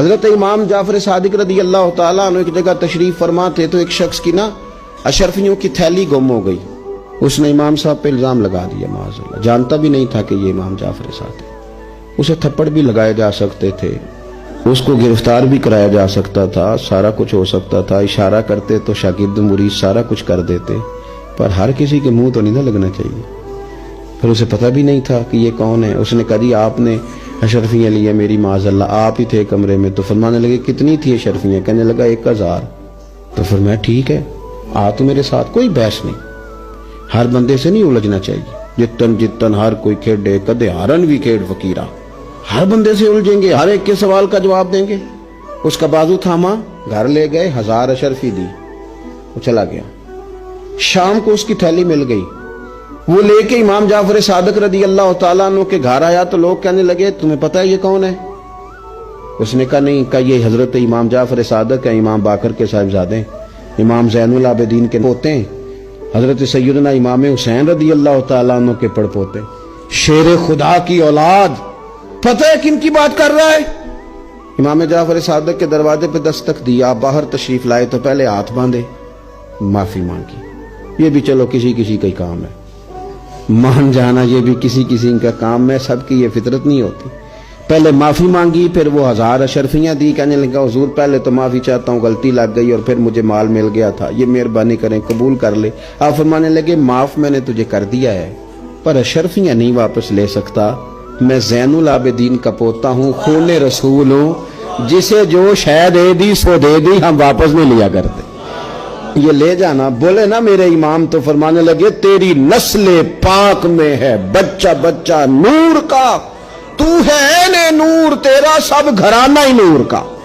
حضرت امام جعفر صادق رضی اللہ تعالیٰ عنہ ایک جگہ تشریف فرما تھے تو ایک شخص کی اشرفیوں کی تھیلی گم ہو گئی. اس نے امام صاحب پہ الزام لگا دیا معاذ اللہ. جانتا بھی نہیں تھا کہ یہ امام جعفر صادق. اسے تھپڑ بھی لگائے جا سکتے تھے, اس کو گرفتار بھی کرایا جا سکتا تھا, سارا کچھ ہو سکتا تھا. اشارہ کرتے تو شاگرد مرید سارا کچھ کر دیتے, پر ہر کسی کے منہ تو نہیں نہ لگنا چاہیے. پھر اسے پتہ بھی نہیں تھا کہ یہ کون ہے. اس نے کہا جی آپ نے اشرفیاں لی ہیں میری معاذ اللہ, آپ ہی تھے کمرے میں. تو فرمانے لگے کتنی تھی اشرفیاں؟ کہنے لگا 1000. تو فرمایا ٹھیک ہے آ تو میرے ساتھ, کوئی بحث نہیں. ہر بندے سے نہیں الجھنا چاہیے. جتن ہر کوئی کھیڈے کدے ہارن بھی کھیڈ فقیرہ. ہر بندے سے الجھیں گے, ہر ایک کے سوال کا جواب دیں گے. اس کا بازو تھاما, گھر لے گئے, 1000 اشرفی دی, وہ چلا گیا. شام کو اس کی تھیلی مل گئی, وہ لے کے امام جعفر صادق رضی اللہ تعالیٰ عنہ کے گھر آیا تو لوگ کہنے لگے تمہیں پتہ ہے یہ کون ہے؟ اس نے کہا نہیں. کہا یہ حضرت امام جعفر صادق ہے, امام باقر کے صاحبزادے, امام زین العابدین کے پوتے ہیں, حضرت سیدنا امام حسین رضی اللہ تعالیٰ عنہ کے پڑپوتے, شیر خدا کی اولاد. پتہ ہے کن کی بات کر رہا ہے؟ امام جعفر صادق کے دروازے پہ دستک دی, آپ باہر تشریف لائے تو پہلے ہاتھ باندھے, معافی مانگی. یہ بھی چلو کسی کسی کا ہی کام ہے, مان جانا یہ بھی کسی کسی کا کام ہے, سب کی یہ فطرت نہیں ہوتی. پہلے معافی مانگی, پھر وہ 1000 اشرفیاں دی. کہنے لگا حضور پہلے تو معافی چاہتا ہوں, غلطی لگ گئی, اور پھر مجھے مال مل گیا تھا, یہ مہربانی کریں قبول کر لے. آپ فرمانے لگے معاف میں نے تجھے کر دیا ہے, پر اشرفیاں نہیں واپس لے سکتا. میں زین العابدین کا پوتا ہوں, خون رسول ہوں, جسے جو شے دے دی سو دے دی, ہم واپس نہیں لیا کرتے. یہ لے جانا. بولے نا میرے امام تو فرمانے لگے تیری نسل پاک میں ہے بچہ بچہ نور کا, تو ہے عین نور, تیرا سب گھرانہ ہی نور کا.